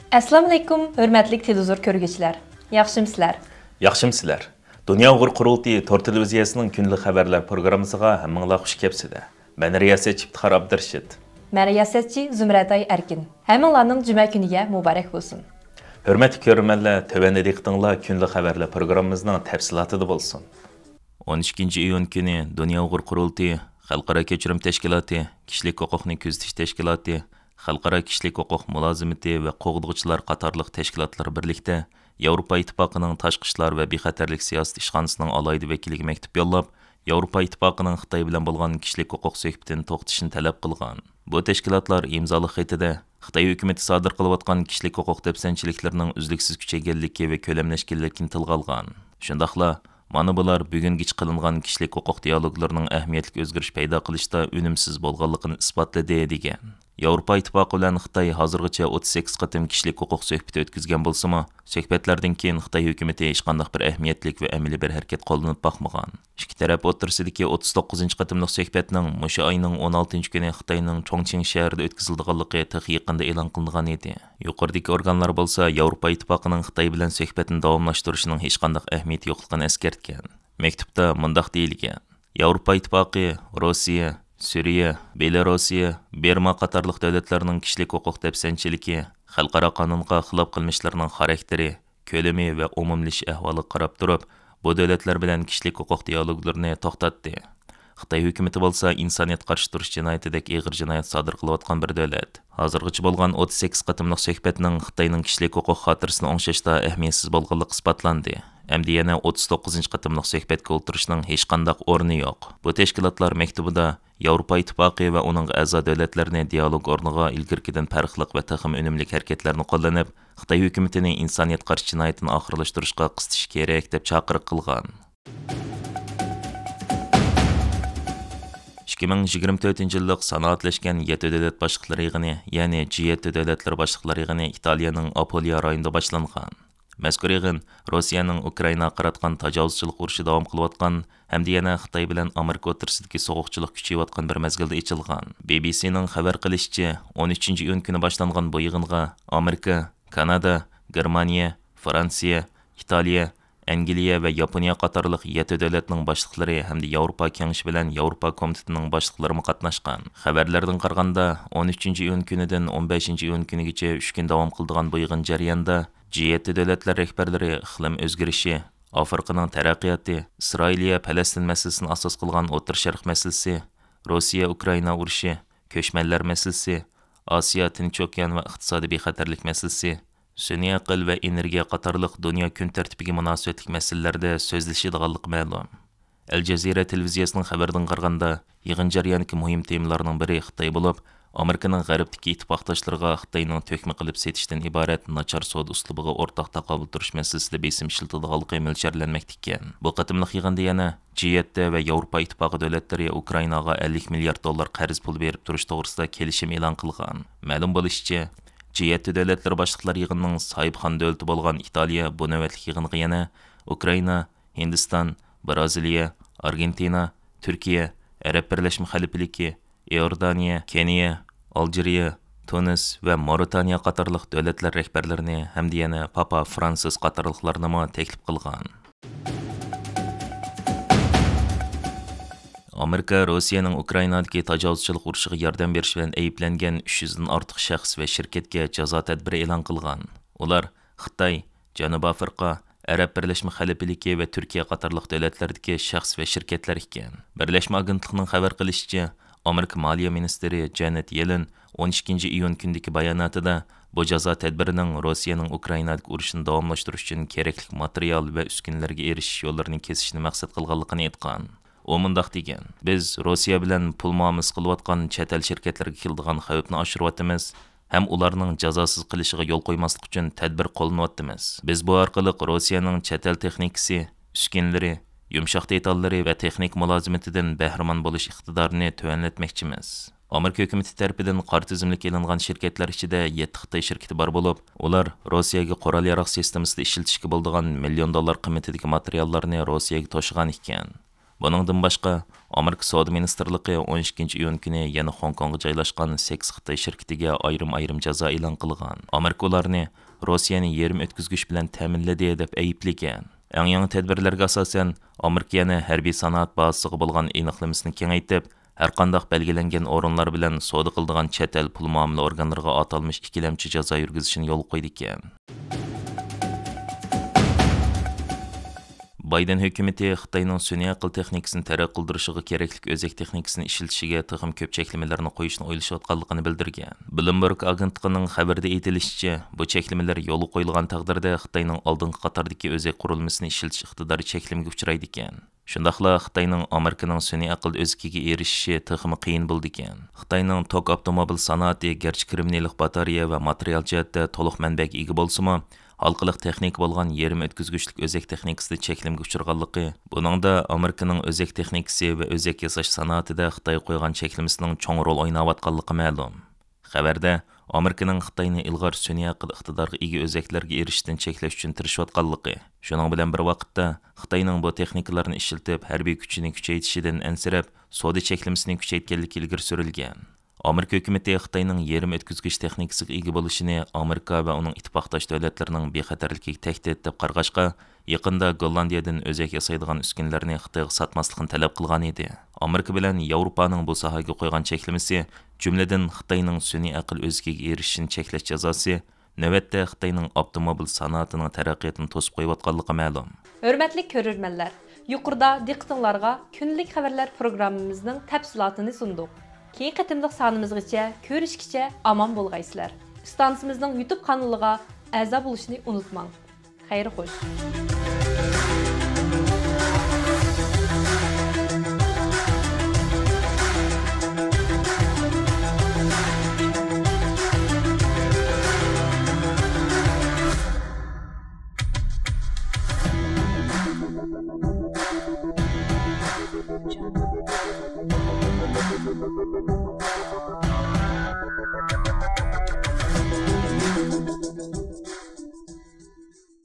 Assalamu alaykum, hörmətli televizor görgüçülər. Yaxşımsızlar? Yaxşımsızlar. Dünya Uyghur Qurultayı Tor televiziyasının günlük xəbərlər proqramısıga hammanglar xush kelibsizlar. Mən riyasətçi İftixar Abdurashid. Mən riyasətçi Zümrəday Erkin. Hammanglarning cümə kuniga mübarək olsun. Hörmətli görürmənlər, tövəndə diqqətinizlər günlük xəbərlər proqramımızın təfsilatı bolsun. 12 iyun günü Dünya Uyghur Qurultayı Xalqaro Kechirim Təşkilatı, Kişilik Hüquqni Kuzatish Təşkilatı, Xalqaro Kişilik Hüquq Mulazimati və Qoğdug'uchilar qatorliq tashkilotlar birlikdə Yevropa İttifaqının Tashqi ishlar və bexatarlik siyosati ishxonasining alayda vakiliga maktub yollab, Yevropa İttifaqının Xitoy bilan bo'lgan kishilik huquq suhbatini to'xtatishni talab qilgan. Bu tashkilotlar imzoliq xatida Xitoy hukumati sodir qilayotgan kishilik huquq dafsanchiliklarining uzluksiz kuchayganligi va ko'lamlashganligini tilga olgan. Shundaqla mana bular bugungi qilingan kishilik huquq dialoglarining ahamiyatli o'zgarish paydo qilishda unumsiz bo'lganligini isbotladi degan. Yevropa İttifaqı bilan Xitoy hozirgacha 38 qatim kishilik huquq suhbati o'tkazgan bo'lsa-mu, suhbatlardan keyin Xitoy hukumati hech qanday bir ahamiyatli va amaliy bir harakat qo'llanib boqmagan. Ikki taraf o'rtasidagi 39-qatimliq suhbatning mushu oyning 16-kuni Xitoyning Chongqing shahrida o'tkazilganligi yaqinda e'lon qilingan edi. Yuqoridagi organlar bo'lsa, Yevropa İttifaqının Xitoy bilan suhbatini davomlashtirishining hech qanday ahamiyati yo'qligini eskartgan. Maktubda mundaq deyilgan: Yevropa İttifaqı Rossiya, Suriya, Belorussiya, Berma qatorliq davlatlarning kishilik huquq dafsanchiligi, xalqaro qonunga xilof qilmishlarining xarakteri, ko'lami va umumlash ahvoliga qarab turib, bu davlatlar bilan kishilik huquq dialoglarini to'xtatdi. Xitoy hukumati bo'lsa, insoniyat qarshi turish jinoyatidek og'ir jinoyat sodir qilayotgan bir davlat. Hozirgacha bo'lgan 38 qatimliq suhbatning Xitoyning kishilik huquq xotirasini o'ngshashda ahamiyatsiz bo'lganligi isbotlandi. Endi yana 39 qatimliq suhbatga o'tirishning hech qanday o'rni yo'q. Bu tashkilotlar maktubida Yevropa İttifaqı va uning a'zo davlatlarini dialog o'rniga ilgirkidan farqli va taxim unumli harakatlarni qo'llanib, Xitoy hukumatini insoniyat qarshi jinoyatini oxirlashtirishga qistish kerak deb chaqiriq qilgan. 2024-yillik sanoatlashgan 7 davlat boshliqlari yig'ini, ya'ni G7 davlatlar boshliqlari yig'ini Italiyaning Apulia rayonida boshlangan. Mazkur yig'in Rossiyaning Ukrainaga qaratgan tajovuzchilik urushi davom qilayotgan hamda yana Xitoy bilan Amerika o'rtasidagi so'g'uqchilik kuchayotgan bir mezgilda ochilgan. BBCning xabar qilishicha, 13-iyun kuni boshlangan bu yig'inga Amerika, Kanada, Germaniya, Fransiya, Italiya, Angliya va Yaponiya qatorliq 7 davlatning boshliqlari hamda Yevropa kengashi bilan Yevropa komitetining boshliqlari qatnashgan. Xabarlardan qaraganda 13-iyun kunidan 15-iyun kunigacha 3 kun davom qiladigan bu yig'in jarayonida G7 davlatlar rahbarlari iqlim o'zgarishi, Afrikaning taraqqiyoti, Isroiliya Falastin masalasini asos qilgan O'rta Sharq masalasi, Rossiya Ukraina urushi, ko'chmanlar masalasi, Osiyo Tinch okean va iqtisodiy bexatarlik masalasi, sun'iy aql va energiya qatorliq dunyo kun tartibiga munosabatli masalalarda so'zlashadiganlik ma'lum. Al Jazeera televiziyasining xabaridan qaraganda, yig'in jarayonidagi muhim temalarning biri Xitoy bo'lib, Amerikaning g'arbdagi ittifoqdoshlariga Xitoyning to'kma qilib setishdan iborat nachar savdo uslubiga o'rtaq taqobil turish masalasida besim ishlatadiganligi mo'ljallanmoqda ekan. Bu qatimliq yig'inda yana G7 va Yevropa Ittifoqi davlatlari Ukrainaga 50 milliard dollar qarz pul berib turish to'g'risida kelishim e'lon qilgan. Ma'lum bo'lishicha, G7 davlatlar boshliqlari yig'inining sohibxon davlati bo'lgan Italiya bu navbatlik yig'inga yana Ukraina, Hindiston, Braziliya, Argentina, Turkiya, Arab Birlashma Xalifaligi, Iordaniya, Keniya, Algeriya, Tunis va Mauritaniya qatorliq davlatlar rahbarlarini hamda yana Papa Fransis qatorliqlarni taklif qilgan. Amerika Rossiyaning Ukrainadagi tajovuzchilik urushiga yordam berish bilan ayblangan 300 dan ortiq shaxs va shirkatga jazo tadbiri e'lon qilgan. Ular Xitoy, Janubiy Afrika, Arab Birlashma Xalifaligi va Turkiya qatorliq davlatlardagi shaxs va shirkatlar ekan. Birlashma agentligining xabar qilishicha, Amerika Moliya ministri Janet Yellen 12-iyun kundagi bayonotida bu jazo tadbirining Rossiyaning Ukrainadagi urushini davomlashtirish uchun kerakli material va uskunalarga erishish yo'llarini kesishni maqsad qilganligini aytgan. U mundaq degan: Biz Rossiya bilan pul muomala qilayotgan chet el shirkatlarga keladigan xavfni oshiryapmiz, ham ularning jazosiz qilishiga yo'l qo'ymaslik uchun tadbir qo'llanayapmiz. Biz bu orqali Rossiyaning chet el texnikasi, uskunalari, yumshoq detallari va texnik mulozimatidan bahramon bo'lish iqtidorini tuvanlatmoqchimiz. Amerika hukumati tarafidan qor tizimlik e'longan shirkatlar ichida 7 Xitoy shirkati bor bo'lib, ular Rossiyaga qurol-yarog' sistemasida ishlatishga bo'ladigan $1 million qiymatidagi materiallarni Rossiyaga to'shigan ekan. Buningdan boshqa, Amerika Savdo Ministrligi 12 iyun kuni yana Hong Kongga joylashgan 8 Xitoy shirkatiga ayrim jazo e'lon qilgan. Amerika ularni Rossiyani yerim o'tkazgich bilan ta'minladi deb ayblagan. Eng yangi tadbirlarga asosan, Amerika yana harbiy sanoat bazasiga bo'lgan aniqlamasini kengaytib, har qanday belgilangan o'rinlar bilan savdo qiladigan chet el pul muomala organlariga atalmish ikkilamchi jazo yurgizishini yo'l qo'ydi ekan. Bayden hökuməti Xitayning sun'iy aql texnikasini taraqqiy qildirishiga keraklik o'zak texnikasini ishlatishiga texim ko'p cheklamalarni qo'yishni o'ylashayotganligini bildirgan. Bloomberg agentligining xabarida aytilishicha, bu cheklamalar yo'l qo'yilgan taqdirda Xitoyning oldingi qatordagi o'zak qurilmasini ishlatish iqtidori cheklimga uchraydi ekan. Shundaqla Xitoyning Amerikaning sun'iy aql o'zkiga erishishi texim qiyin bo'ldi ekan. Xitoyning tok avtomobil sanoati garchi kriminallik batareya va material jihatda to'liq manbaga ega bo'lsa-mu, halqılıq texnik bo'lgan yerim o'tkazgichlik o'zak texnikasida cheklimga uchirganligi, buningda Amerikaning o'zak texnikasi va o'zak yasash sanoatida Xitoy qo'ygan cheklimasining cho'ng rol o'ynayotganligi ma'lum. Xabarda Amerikaning Xitoyni ilg'or sun'iy aql iqtidoriga ega o'zaklarga erishishdan cheklash uchun tirishayotganligi, shuning bilan bir vaqtda Xitoyning bu texnikalarni ishlatib harbiy kuchini kuchaytirishidan ansirab, savdo cheklamasini kuchaytganligi ilgari surilgan. Amerika hökuməti Xitayning yerim o'tkazgich texnikasiga ega bo'lishini Amerika va uning ittifoqdosh davlatlarining bexatarligiga tahdid deb qarg'ashqa, yaqinda Gollandiyadan o'zak yasaydigan uskunlarni Xitoyga sotmaslikni talab qilgan edi. Amerika bilan Yevropaning bu sohaga qo'ygan cheklamasi, jumladan Xitoyning sun'iy aql o'zkiga erishishini cheklash jazosi, navbatda Xitoyning avtomobil sanoatining taraqqiyotini to'sib qo'yayotganligi ma'lum. Hörmətli görürmənlər, yuqorida diqqətinizlərə günlük xəbərlər proqramımızın təfsilatını sunduq. Keyin qatımlıq sanımızgacha ko'rishgacha aman bo'lgaysizlar. Stansimizning YouTube kanaliga a'zo bo'lishni unutmang. Xayr xo'sh. Thank you.